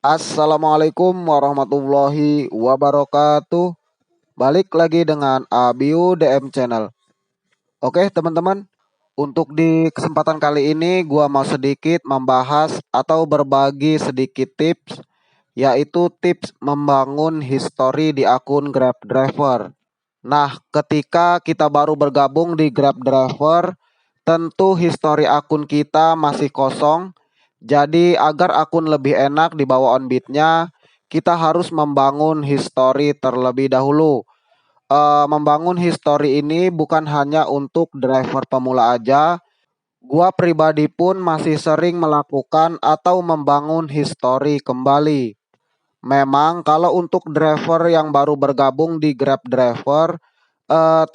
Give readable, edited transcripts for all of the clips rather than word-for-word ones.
Assalamualaikum warahmatullahi wabarakatuh. Balik lagi dengan Abiu DM Channel. Oke teman-teman, untuk di kesempatan kali ini gua mau sedikit membahas atau berbagi sedikit tips, yaitu tips membangun history di akun Grab Driver. Nah, ketika kita baru bergabung di Grab Driver, tentu history akun kita masih kosong. Jadi agar akun lebih enak dibawa on-bitnya, kita harus membangun history terlebih dahulu. Membangun history ini bukan hanya untuk driver pemula aja. Gua pribadi pun masih sering melakukan atau membangun history kembali. Memang kalau untuk driver yang baru bergabung di Grab Driver,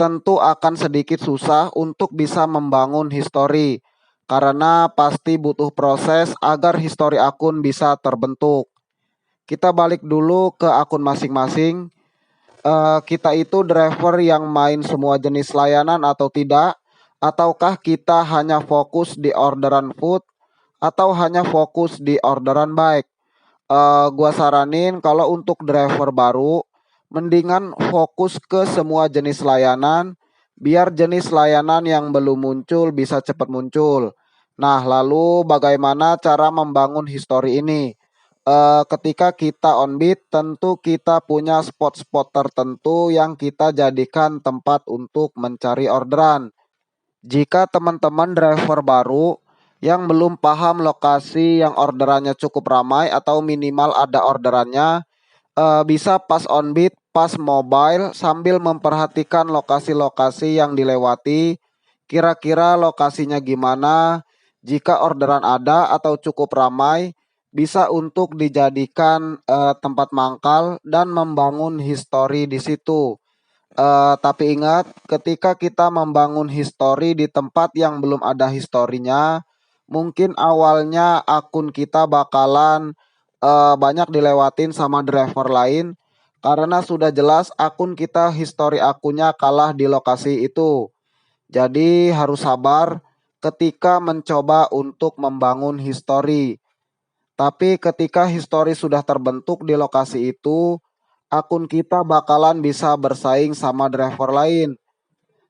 tentu akan sedikit susah untuk bisa membangun history karena pasti butuh proses agar history akun bisa terbentuk. Kita balik dulu ke akun masing-masing. Kita itu driver yang main semua jenis layanan atau tidak? Ataukah kita hanya fokus di orderan food atau hanya fokus di orderan bike? Gua saranin kalau untuk driver baru, mendingan fokus ke semua jenis layanan, biar jenis layanan yang belum muncul bisa cepat muncul. Nah, lalu bagaimana cara membangun history ini? Ketika kita on beat, tentu kita punya spot-spot tertentu yang kita jadikan tempat untuk mencari orderan. Jika teman-teman driver baru yang belum paham lokasi yang orderannya cukup ramai atau minimal ada orderannya, bisa pas on beat, pas mobile sambil memperhatikan lokasi-lokasi yang dilewati, kira-kira lokasinya gimana, jika orderan ada atau cukup ramai, bisa untuk dijadikan tempat mangkal dan membangun history di situ. Tapi ingat, ketika kita membangun history di tempat yang belum ada historinya, mungkin awalnya akun kita bakalan banyak dilewatin sama driver lain karena sudah jelas akun kita history akunnya kalah di lokasi itu. Jadi harus sabar ketika mencoba untuk membangun history. Tapi ketika history sudah terbentuk di lokasi itu, akun kita bakalan bisa bersaing sama driver lain.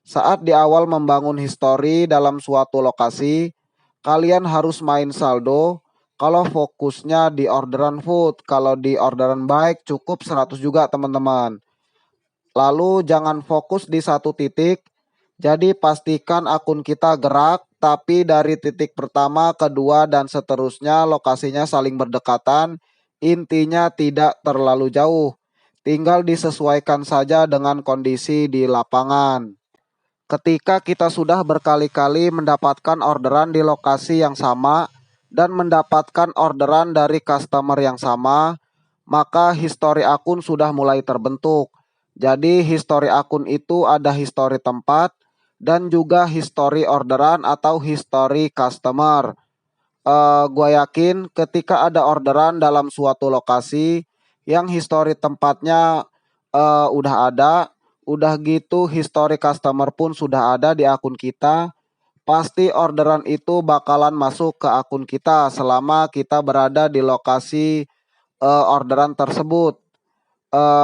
Saat di awal membangun history dalam suatu lokasi, kalian harus main saldo. Kalau fokusnya di orderan food, kalau di orderan bike cukup 100 juga teman-teman. Lalu jangan fokus di satu titik. Jadi pastikan akun kita gerak, tapi dari titik pertama, kedua, dan seterusnya lokasinya saling berdekatan. Intinya tidak terlalu jauh. Tinggal disesuaikan saja dengan kondisi di lapangan. Ketika kita sudah berkali-kali mendapatkan orderan di lokasi yang sama dan mendapatkan orderan dari customer yang sama, maka history akun sudah mulai terbentuk. Jadi history akun itu ada history tempat dan juga history orderan atau history customer. Gua yakin ketika ada orderan dalam suatu lokasi yang history tempatnya udah ada, udah gitu history customer pun sudah ada di akun kita, pasti orderan itu bakalan masuk ke akun kita selama kita berada di lokasi orderan tersebut.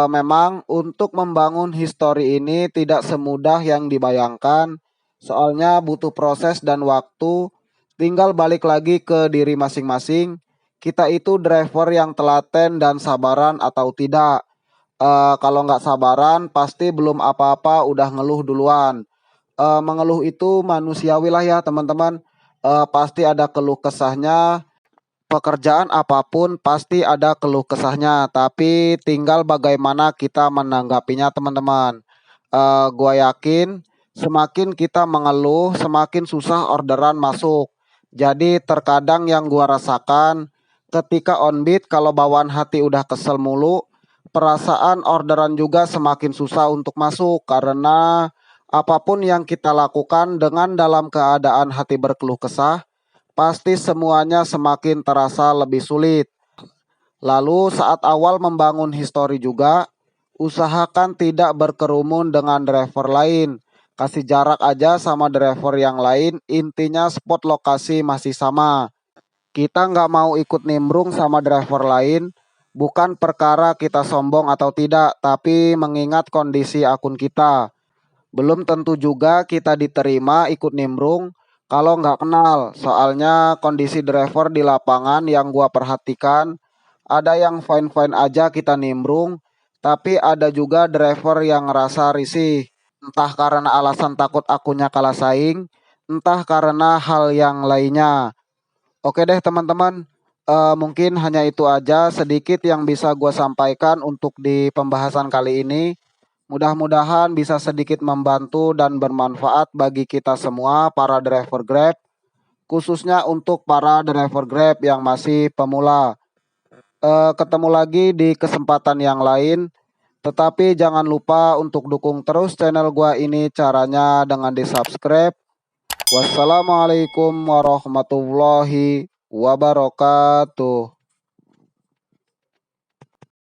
Memang untuk membangun history ini tidak semudah yang dibayangkan, soalnya butuh proses dan waktu. Tinggal balik lagi ke diri masing-masing. Kita itu driver yang telaten dan sabaran atau tidak. Kalau nggak sabaran, pasti belum apa-apa udah ngeluh duluan. Mengeluh itu manusiawi lah ya teman-teman. Pasti ada keluh kesahnya. Pekerjaan apapun pasti ada keluh kesahnya, tapi tinggal bagaimana kita menanggapinya teman-teman. Gua yakin semakin kita mengeluh, semakin susah orderan masuk. Jadi terkadang yang gua rasakan ketika on beat, kalau bawaan hati udah kesel mulu, perasaan orderan juga semakin susah untuk masuk karena apapun yang kita lakukan dengan dalam keadaan hati berkeluh kesah, pasti semuanya semakin terasa lebih sulit. Lalu saat awal membangun history juga, usahakan tidak berkerumun dengan driver lain. Kasih jarak aja sama driver yang lain, intinya spot lokasi masih sama. Kita nggak mau ikut nimbrung sama driver lain, Bukan perkara kita sombong atau tidak, tapi mengingat kondisi akun kita. Belum tentu juga kita diterima ikut nimbrung kalau nggak kenal. Soalnya kondisi driver di lapangan yang gua perhatikan, ada yang fine-fine aja kita nimbrung, tapi ada juga driver yang ngerasa risih. Entah karena alasan takut akunnya kalah saing, entah karena hal yang lainnya. Oke deh teman-teman, mungkin hanya itu aja sedikit yang bisa gue sampaikan untuk di pembahasan kali ini. Mudah-mudahan bisa sedikit membantu dan bermanfaat bagi kita semua para driver Grab, khususnya untuk para driver Grab yang masih pemula. Ketemu lagi di kesempatan yang lain, tetapi jangan lupa untuk dukung terus channel gue ini, caranya dengan di-subscribe. Wassalamualaikum warahmatullahi wabarakatuh.